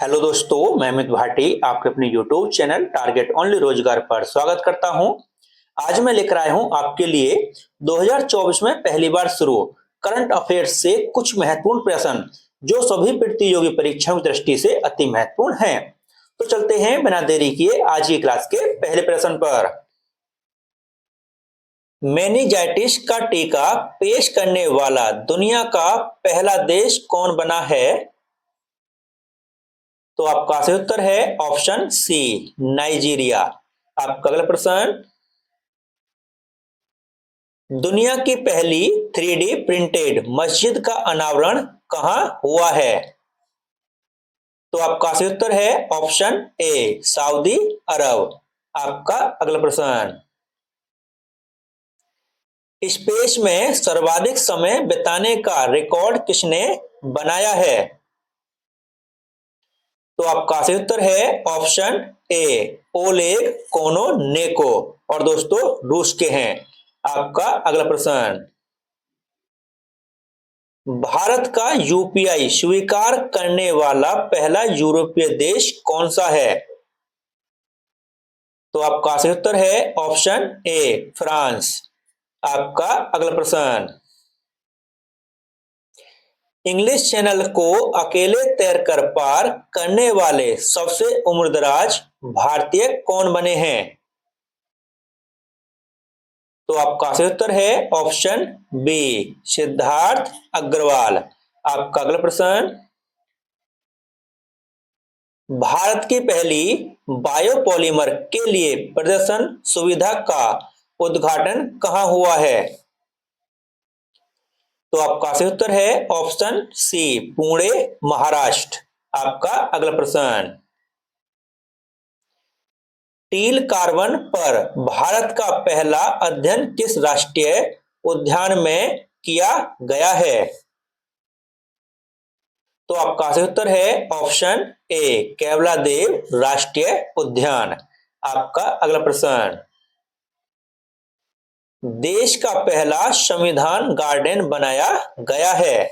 Hello दोस्तों, मैं अमित भाटी आपके अपने यूट्यूब चैनल टारगेट ओनली रोजगार पर स्वागत करता हूं। आज मैं लेकर आया हूं आपके लिए 2024 में पहली बार शुरू करंट अफेयर्स से कुछ महत्वपूर्ण प्रश्न जो सभी प्रतियोगी परीक्षाओं की दृष्टि से अति महत्वपूर्ण हैं। तो चलते हैं बिना देरी किए आज की क्लास के पहले प्रश्न पर। मेनिंजाइटिस का टीका पेश करने वाला दुनिया का पहला देश कौन बना है? तो आपका सही उत्तर है ऑप्शन सी, नाइजीरिया। आपका अगला प्रश्न, दुनिया की पहली 3D प्रिंटेड मस्जिद का अनावरण कहां हुआ है? तो आपका सही उत्तर है ऑप्शन ए, सऊदी अरब। आपका अगला प्रश्न, स्पेस में सर्वाधिक समय बिताने का रिकॉर्ड किसने बनाया है? तो आपका सही उत्तर है ऑप्शन ए, ओलेग कोनोनेको, और दोस्तों रूस के हैं। आपका अगला प्रश्न, भारत का यूपीआई स्वीकार करने वाला पहला यूरोपीय देश कौन सा है? तो आपका सही उत्तर है ऑप्शन ए, फ्रांस। आपका अगला प्रश्न, इंग्लिश चैनल को अकेले तैरकर पार करने वाले सबसे उम्रदराज भारतीय कौन बने हैं? तो आपका सही उत्तर है ऑप्शन बी, सिद्धार्थ अग्रवाल। आपका अगला प्रश्न, भारत की पहली बायोपॉलिमर के लिए प्रदर्शन सुविधा का उद्घाटन कहां हुआ है? तो आपका सही उत्तर है ऑप्शन सी, पुणे महाराष्ट्र। आपका अगला प्रश्न, टील कार्बन पर भारत का पहला अध्ययन किस राष्ट्रीय उद्यान में किया गया है? तो आपका सही उत्तर है ऑप्शन ए, केवलादेव राष्ट्रीय उद्यान। आपका अगला प्रश्न, देश का पहला संविधान गार्डन बनाया गया है?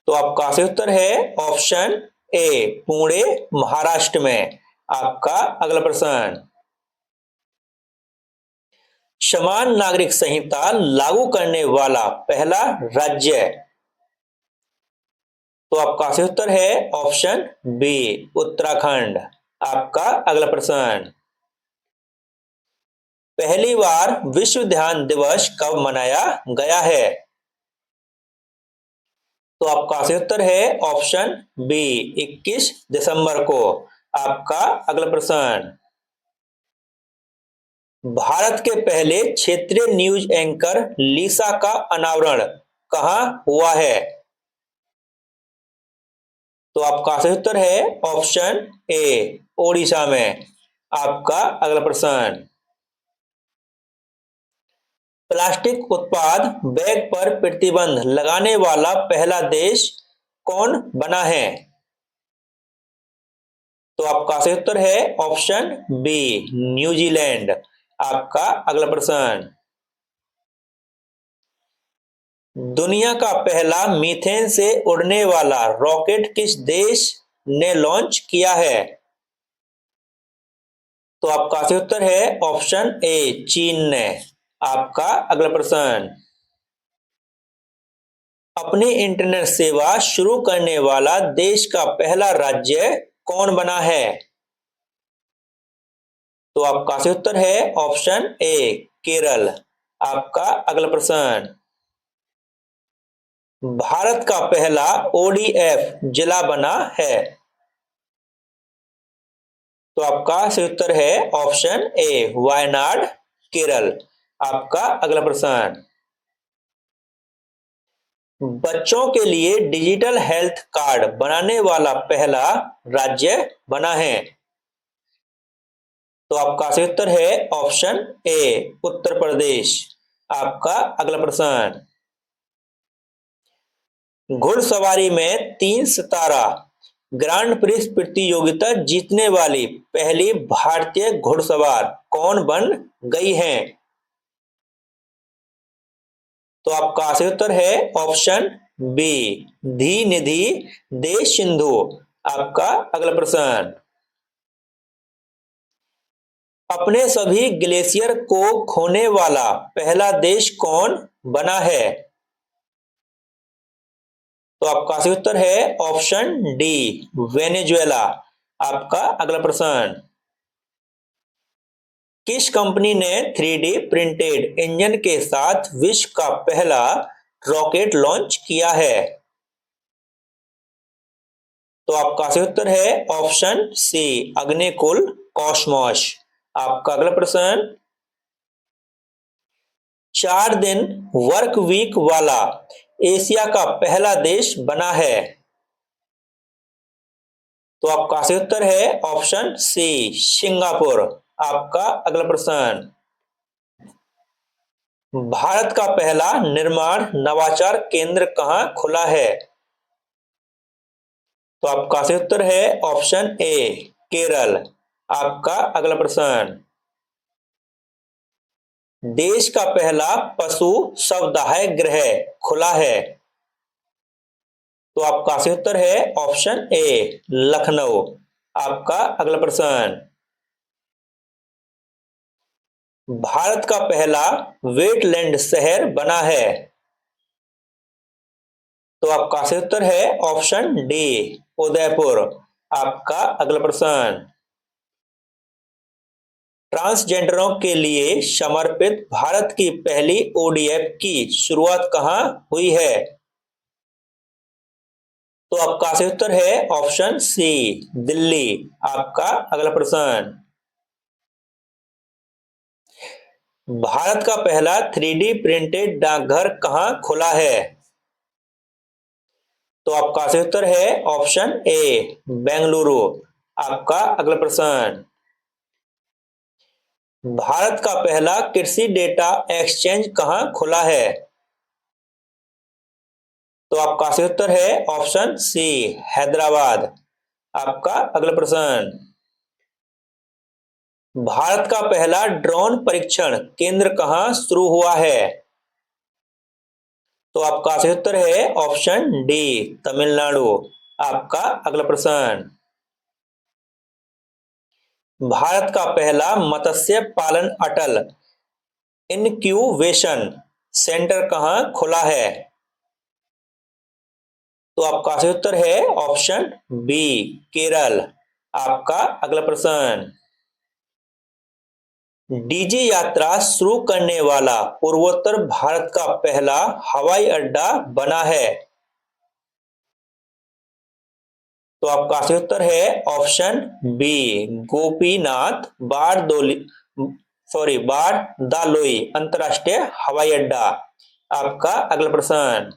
तो आपका सही उत्तर है ऑप्शन ए, पुणे महाराष्ट्र में। आपका अगला प्रश्न, समान नागरिक संहिता लागू करने वाला पहला राज्य? तो आपका सही उत्तर है ऑप्शन बी, उत्तराखंड। आपका अगला प्रश्न, पहली बार विश्व ध्यान दिवस कब मनाया गया है? तो आपका सही उत्तर है ऑप्शन बी, 21 दिसंबर को। आपका अगला प्रश्न, भारत के पहले क्षेत्रीय न्यूज एंकर लीसा का अनावरण कहां हुआ है? तो आपका सही उत्तर है ऑप्शन ए, ओडिशा में। आपका अगला प्रश्न, प्लास्टिक उत्पाद बैग पर प्रतिबंध लगाने वाला पहला देश कौन बना है? तो आपका सही उत्तर है ऑप्शन बी, न्यूजीलैंड। आपका अगला प्रश्न, दुनिया का पहला मीथेन से उड़ने वाला रॉकेट किस देश ने लॉन्च किया है? तो आपका सही उत्तर है ऑप्शन ए, चीन ने। आपका अगला प्रश्न, अपनी इंटरनेट सेवा शुरू करने वाला देश का पहला राज्य कौन बना है? तो आपका सही उत्तर है ऑप्शन ए, केरल। आपका अगला प्रश्न, भारत का पहला ओडीएफ जिला बना है? तो आपका सही उत्तर है ऑप्शन ए, वायनाड, केरल। आपका अगला प्रश्न, बच्चों के लिए डिजिटल हेल्थ कार्ड बनाने वाला पहला राज्य बना है? तो आपका सही उत्तर है ऑप्शन ए, उत्तर प्रदेश। आपका अगला प्रश्न, घुड़सवारी में 3 सितारा ग्रांड प्रिक्स प्रतियोगिता जीतने वाली पहली भारतीय घुड़सवार कौन बन गई हैं? तो आपका सही उत्तर है ऑप्शन बी धी निधि दे सिंधु। आपका अगला प्रश्न, अपने सभी ग्लेशियर को खोने वाला पहला देश कौन बना है? तो आपका सही उत्तर है ऑप्शन डी वेनेजुएला। आपका अगला प्रश्न, किस कंपनी ने 3D प्रिंटेड इंजन के साथ विश्व का पहला रॉकेट लॉन्च किया है? तो आपका सही उत्तर है ऑप्शन सी अग्निकुल कॉस्मोस। आपका अगला प्रश्न, 4 दिन वर्क वीक वाला एशिया का पहला देश बना है? तो आपका सही उत्तर है ऑप्शन सी सिंगापुर। आपका अगला प्रश्न, भारत का पहला निर्माण नवाचार केंद्र कहां खुला है? तो आपका सही उत्तर है ऑप्शन ए केरल। आपका अगला प्रश्न, देश का पहला पशु शवदाह गृह खुला है? तो आपका सही उत्तर है ऑप्शन ए लखनऊ। आपका अगला प्रश्न, भारत का पहला वेटलैंड शहर बना है? तो आपका सही उत्तर है ऑप्शन डी उदयपुर। आपका अगला प्रश्न, ट्रांसजेंडरों के लिए समर्पित भारत की पहली ओडीएफ की शुरुआत कहां हुई है? तो आपका सही उत्तर है ऑप्शन सी दिल्ली। आपका अगला प्रश्न, भारत का पहला 3D प्रिंटेड डाकघर कहां खुला है? तो आपका सही उत्तर है ऑप्शन ए बेंगलुरु। आपका अगला प्रश्न, भारत का पहला कृषि डेटा एक्सचेंज कहां खुला है? तो आपका सही उत्तर है ऑप्शन सी हैदराबाद। आपका अगला प्रश्न, भारत का पहला ड्रोन परीक्षण केंद्र कहां शुरू हुआ है? तो आपका सही उत्तर है ऑप्शन डी तमिलनाडु। आपका अगला प्रश्न, भारत का पहला मत्स्य पालन अटल इनक्यूबेशन सेंटर कहां खुला है? तो आपका सही उत्तर है ऑप्शन बी केरल। आपका अगला प्रश्न, डीजे यात्रा शुरू करने वाला पूर्वोत्तर भारत का पहला हवाई अड्डा बना है? तो आपका सही उत्तर है ऑप्शन बी गोपीनाथ बारदालोई अंतरराष्ट्रीय हवाई अड्डा। आपका अगला प्रश्न,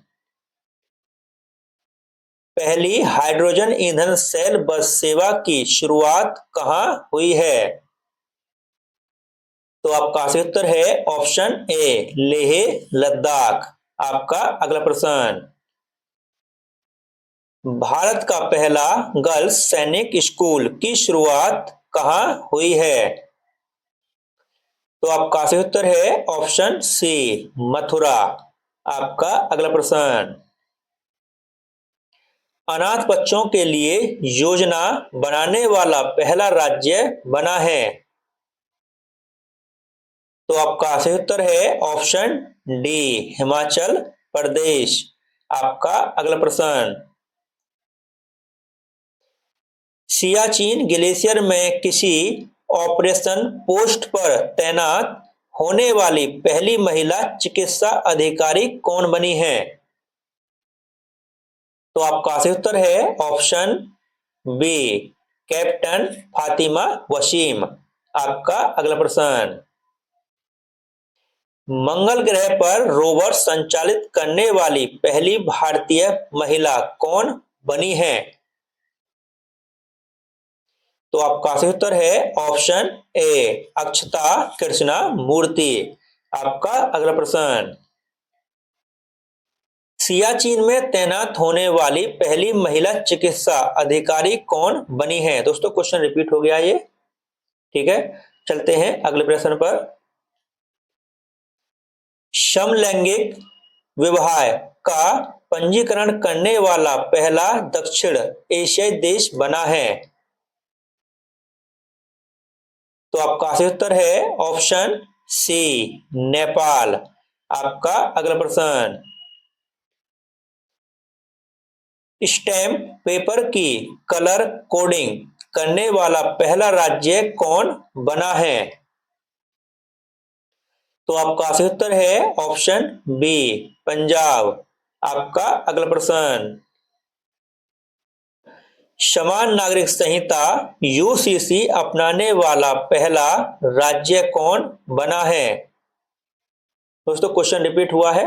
पहली हाइड्रोजन ईंधन सेल बस सेवा की शुरुआत कहां हुई है? तो आपका सही उत्तर है ऑप्शन ए लेह लद्दाख। आपका अगला प्रश्न, भारत का पहला गर्ल्स सैनिक स्कूल की शुरुआत कहां हुई है? तो आपका सही उत्तर है ऑप्शन सी मथुरा। आपका अगला प्रश्न, अनाथ बच्चों के लिए योजना बनाने वाला पहला राज्य बना है? तो आपका सही उत्तर है ऑप्शन डी हिमाचल प्रदेश। आपका अगला प्रश्न, सियाचिन ग्लेशियर में किसी ऑपरेशन पोस्ट पर तैनात होने वाली पहली महिला चिकित्सा अधिकारी कौन बनी है? तो आपका सही उत्तर है option B captain Fatima Wasim. आपका अगला प्रश्न, मंगल ग्रह पर रोवर संचालित करने वाली पहली भारतीय महिला कौन बनी है? तो आपका सही उत्तर है ऑप्शन ए अक्षता कृष्णा मूर्ति। आपका अगला प्रश्न, सियाचिन में तैनात होने वाली पहली महिला चिकित्सा अधिकारी कौन बनी है? दोस्तों क्वेश्चन रिपीट हो गया ये, ठीक है। चलते हैं अगले प्रश्न पर, समलैंगिक विवाह का पंजीकरण करने वाला पहला दक्षिण एशियाई देश बना है? तो आपका सही उत्तर है ऑप्शन सी, नेपाल। आपका अगला प्रश्न, स्टैम्प पेपर की कलर कोडिंग करने वाला पहला राज्य कौन बना है? तो आपका सही उत्तर है ऑप्शन बी, पंजाब। आपका अगला प्रश्न, समान नागरिक संहिता यूसीसी अपनाने वाला पहला राज्य कौन बना है? दोस्तों क्वेश्चन रिपीट हुआ है,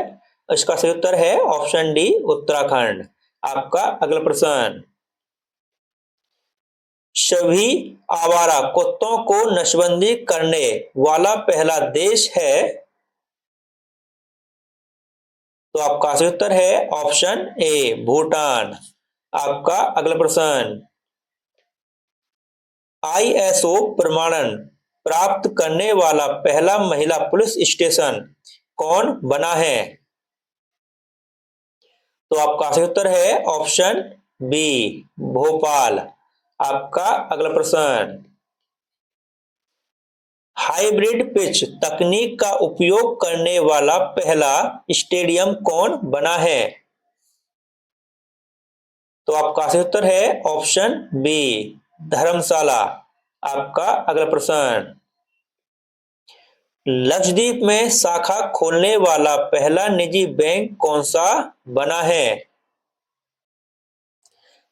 इसका सही उत्तर है ऑप्शन डी, उत्तराखंड। आपका अगला प्रश्न, सभी आवारा कुत्तों को नसबंदी करने वाला पहला देश है? तो आपका सही उत्तर है ऑप्शन ए, भूटान। आपका अगला प्रश्न, आईएसओ प्रमाणन प्राप्त करने वाला पहला महिला पुलिस स्टेशन कौन बना है? तो आपका सही उत्तर है ऑप्शन बी, भोपाल। आपका अगला प्रश्न, हाइब्रिड पिच तकनीक का उपयोग करने वाला पहला स्टेडियम कौन बना है? तो आपका सही उत्तर है ऑप्शन बी, धर्मशाला। आपका अगला प्रश्न, लक्षद्वीप में शाखा खोलने वाला पहला निजी बैंक कौन सा बना है?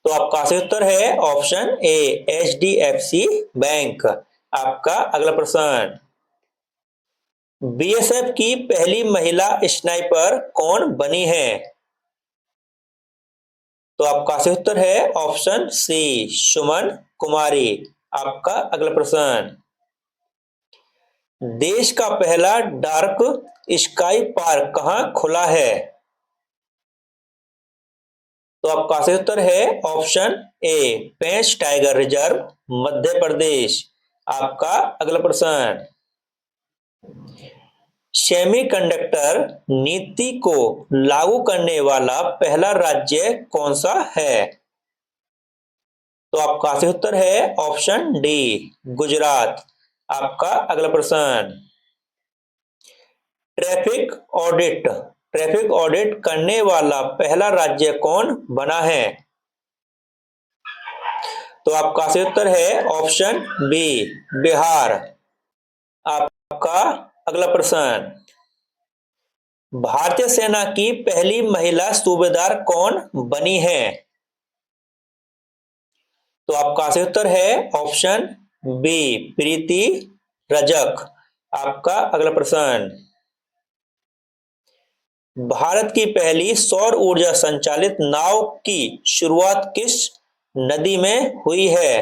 तो आपका सही उत्तर है ऑप्शन ए, एचडीएफसी बैंक। आपका अगला प्रश्न, बीएसएफ की पहली महिला स्नाइपर कौन बनी है? तो आपका सही उत्तर है ऑप्शन सी, सुमन कुमारी। आपका अगला प्रश्न, देश का पहला डार्क स्काई पार्क कहां खुला है? तो आपका सही उत्तर है option A, Pench tiger reserve, Madhya Pradesh. आपका अगला प्रश्न, सेमीकंडक्टर नीति को लागू करने वाला पहला राज्य कौन सा है? तो आपका सही उत्तर है ऑप्शन डी, गुजरात। आपका अगला प्रश्न, ट्रैफिक ऑडिट ट्रैफिक ऑडिट करने वाला पहला राज्य कौन बना है? तो आपका सही उत्तर है ऑप्शन बी, बिहार। आपका अगला प्रश्न, भारतीय सेना की पहली महिला सूबेदार कौन बनी है? तो आपका सही उत्तर है ऑप्शन बी, प्रीति रजक। आपका अगला प्रश्न, भारत की पहली सौर ऊर्जा संचालित नाव की शुरुआत किस नदी में हुई है?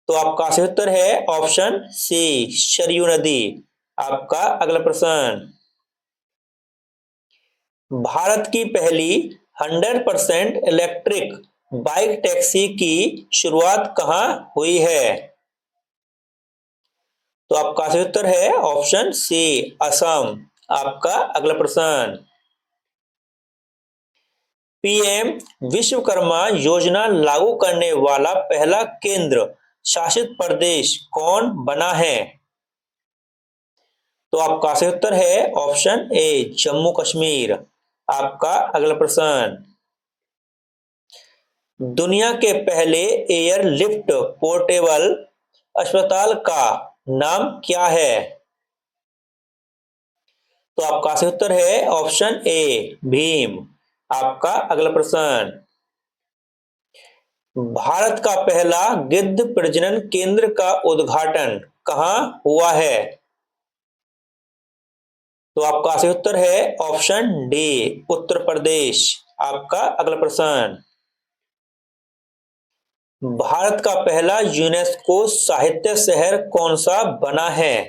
तो आपका सही उत्तर है ऑप्शन सी, सरयू नदी। आपका अगला प्रश्न, भारत की पहली 100% इलेक्ट्रिक बाइक टैक्सी की शुरुआत कहां हुई है? तो आपका सही उत्तर है ऑप्शन सी, असम। आपका अगला प्रश्न, पीएम विश्वकर्मा योजना लागू करने वाला पहला केंद्र शासित प्रदेश कौन बना है? तो आपका सही उत्तर है ऑप्शन ए, जम्मू कश्मीर। आपका अगला प्रश्न, दुनिया के पहले एयरलिफ्ट पोर्टेबल अस्पताल का नाम क्या है? तो आपका सही उत्तर है ऑप्शन ए, भीम। आपका अगला प्रश्न, भारत का पहला गिद्ध प्रजनन केंद्र का उद्घाटन कहां हुआ है? तो आपका सही उत्तर है ऑप्शन डी, उत्तर प्रदेश। आपका अगला प्रश्न, भारत का पहला यूनेस्को साहित्य शहर कौन सा बना है?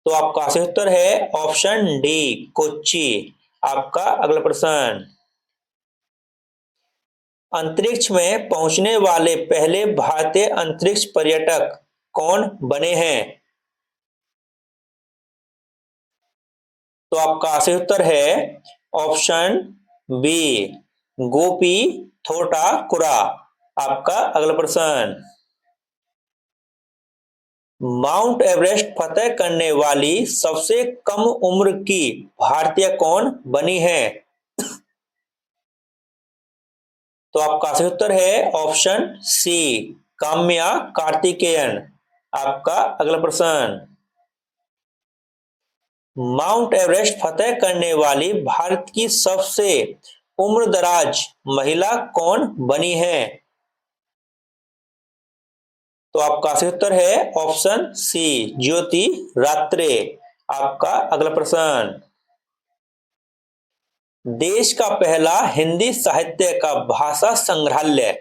तो आपका सही उत्तर है ऑप्शन डी, कोच्चि। आपका अगला प्रश्न, अंतरिक्ष में पहुंचने वाले पहले भारतीय अंतरिक्ष पर्यटक कौन बने हैं? तो आपका सही उत्तर है ऑप्शन बी, गोपी थोटाकुरा। आपका अगला प्रश्न, माउंट एवरेस्ट फतेह करने वाली सबसे कम उम्र की भारतीय कौन बनी है? तो आपका सही उत्तर है ऑप्शन सी, काम्या कार्तिकेयन। आपका अगला प्रश्न, माउंट एवरेस्ट फतेह करने वाली भारत की सबसे उम्रदराज महिला कौन बनी है? तो आपका सही उत्तर है ऑप्शन सी, ज्योति रात्रे। आपका अगला प्रश्न, देश का पहला हिंदी साहित्य का भाषा संग्रहालय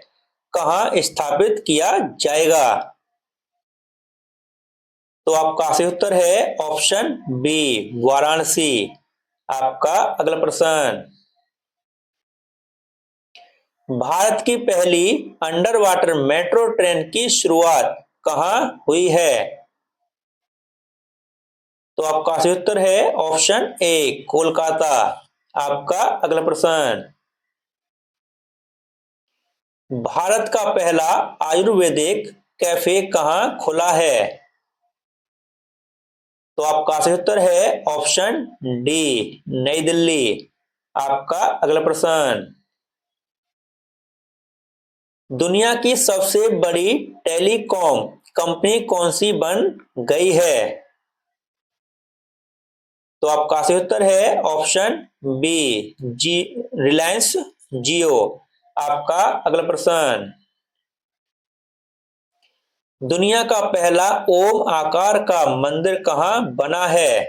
कहाँ स्थापित किया जाएगा? तो आपका सही उत्तर है ऑप्शन बी, वाराणसी। आपका अगला प्रश्न, भारत की पहली अंडर वाटर मेट्रो ट्रेन की शुरुआत कहाँ हुई है? तो आपका सही उत्तर है ऑप्शन ए, कोलकाता। आपका अगला प्रश्न, भारत का पहला आयुर्वेदिक कैफे कहाँ खुला है? तो आपका सही उत्तर है ऑप्शन डी, नई दिल्ली। आपका अगला प्रश्न, दुनिया की सबसे बड़ी टेलीकॉम कंपनी कौन सी बन गई है? तो आपका सही उत्तर है ऑप्शन बी, जी, रिलायंस जियो। आपका अगला प्रश्न, दुनिया का पहला ओम आकार का मंदिर कहाँ बना है?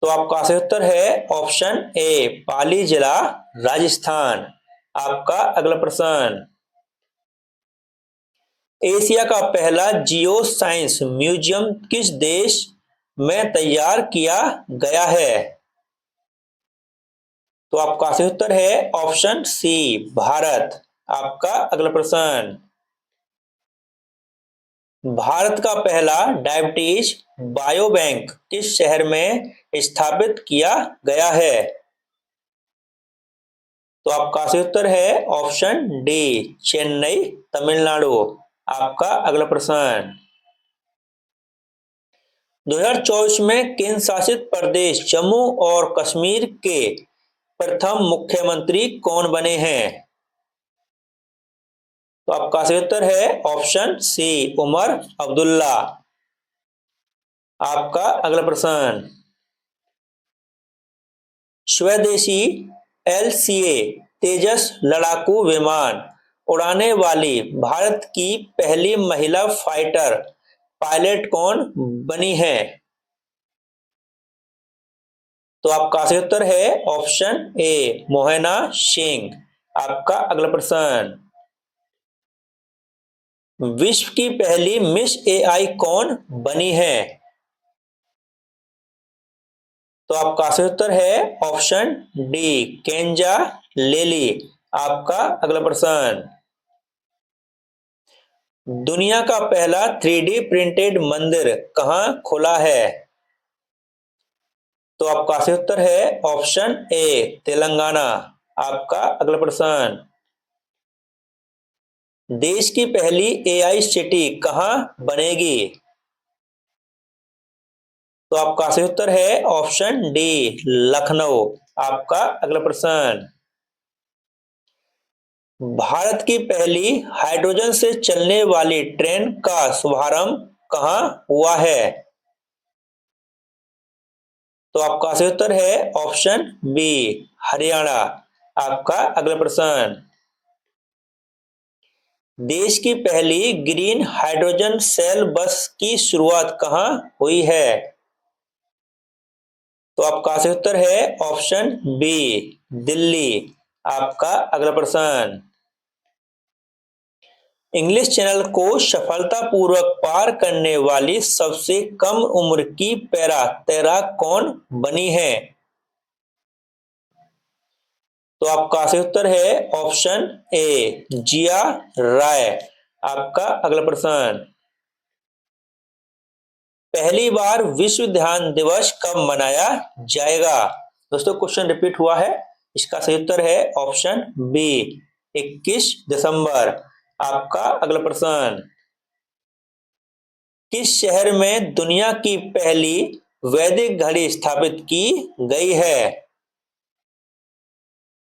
तो आपका सही उत्तर है ऑप्शन ए, पाली जिला राजस्थान। आपका अगला प्रश्न, एशिया का पहला जियो साइंस म्यूजियम किस देश में तैयार किया गया है? तो आपका सही उत्तर है ऑप्शन सी, भारत। आपका अगला प्रश्न, भारत का पहला डायबिटीज बायोबैंक किस शहर में स्थापित किया गया है? तो आपका सही उत्तर है ऑप्शन डी, चेन्नई तमिलनाडु। आपका अगला प्रश्न, 2024 में केंद्र शासित प्रदेश जम्मू और कश्मीर के प्रथम मुख्यमंत्री कौन बने हैं? तो आपका सही उत्तर है ऑप्शन सी, उमर अब्दुल्ला। आपका अगला प्रश्न, स्वदेशी एलसीए तेजस लड़ाकू विमान उड़ाने वाली भारत की पहली महिला फाइटर पायलट कौन बनी है? तो आपका सही उत्तर है ऑप्शन ए, मोहना सिंह। आपका अगला प्रश्न, विश्व की पहली मिस एआई कौन बनी है? तो आपका सही उत्तर है ऑप्शन डी, केंजा लेली। आपका अगला प्रश्न, दुनिया का पहला 3D प्रिंटेड मंदिर कहाँ खुला है? तो आपका सही उत्तर है ऑप्शन ए, तेलंगाना। आपका अगला प्रश्न, देश की पहली एआई सिटी कहाँ बनेगी? तो आपका सही उत्तर है ऑप्शन डी, लखनऊ। आपका अगला प्रश्न, भारत की पहली हाइड्रोजन से चलने वाली ट्रेन का शुभारंभ कहाँ हुआ है? तो आपका सही उत्तर है ऑप्शन बी, हरियाणा। आपका अगला प्रश्न, देश की पहली ग्रीन हाइड्रोजन सेल बस की शुरुआत कहाँ हुई है? तो आपका सही उत्तर है ऑप्शन बी, दिल्ली। आपका अगला प्रश्न, इंग्लिश चैनल को सफलतापूर्वक पार करने वाली सबसे कम उम्र की पैरा तैराक कौन बनी है? तो आपका सही उत्तर है ऑप्शन ए, जिया राय। आपका अगला प्रश्न, पहली बार विश्व ध्यान दिवस कब मनाया जाएगा? दोस्तों क्वेश्चन रिपीट हुआ है, इसका सही उत्तर है ऑप्शन बी 21 दिसंबर। आपका अगला प्रश्न, किस शहर में दुनिया की पहली वैदिक घड़ी स्थापित की गई है?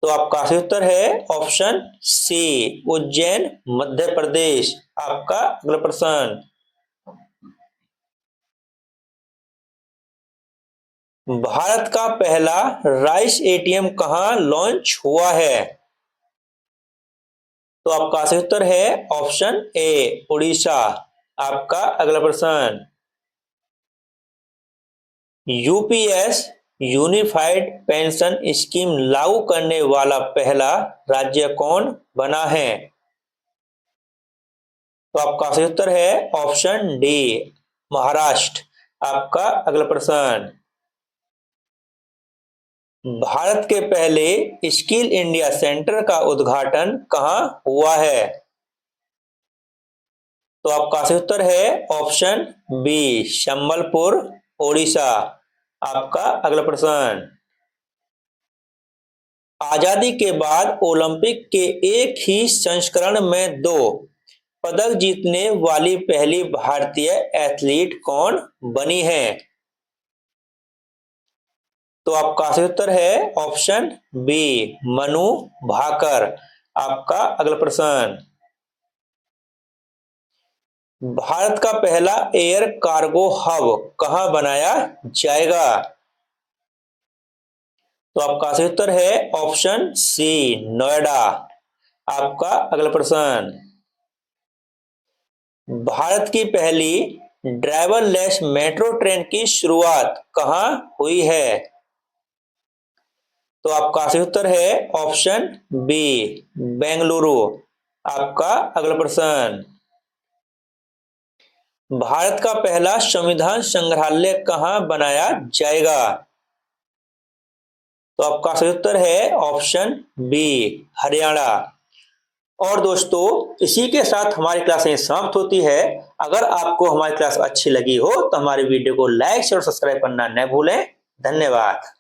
तो आपका सही उत्तर है ऑप्शन सी उज्जैन मध्य प्रदेश। आपका अगला प्रश्न, भारत का पहला राइस एटीएम कहां लॉन्च हुआ है? तो आपका सही उत्तर है ऑप्शन ए उड़ीसा। आपका अगला प्रश्न, यूपीएस यूनिफाइड पेंशन स्कीम लागू करने वाला पहला राज्य कौन बना है? तो आपका सही उत्तर है ऑप्शन डी महाराष्ट्र। आपका अगला प्रश्न, भारत के पहले स्किल इंडिया सेंटर का उद्घाटन कहां हुआ है? तो आपका सही उत्तर है ऑप्शन बी संबलपुर ओडिशा। आपका अगला प्रश्न, आजादी के बाद ओलंपिक के एक ही संस्करण में 2 पदक जीतने वाली पहली भारतीय एथलीट कौन बनी है? तो आपका सही उत्तर है ऑप्शन बी मनु भाकर। आपका अगला प्रश्न, भारत का पहला एयर कार्गो हब कहां बनाया जाएगा? तो आपका सही उत्तर है ऑप्शन सी नोएडा। आपका अगला प्रश्न, भारत की पहली ड्राइवरलेस मेट्रो ट्रेन की शुरुआत कहां हुई है? तो आपका सही उत्तर है ऑप्शन बी बेंगलुरु। आपका अगला प्रश्न, भारत का पहला संविधान संग्रहालय कहां बनाया जाएगा? तो आपका सही उत्तर है ऑप्शन बी हरियाणा। और दोस्तों इसी के साथ हमारी क्लास यहीं समाप्त होती है। अगर आपको हमारी क्लास अच्छी लगी हो तो हमारी वीडियो को लाइक और सब्सक्राइब करना न भूलें। धन्यवाद।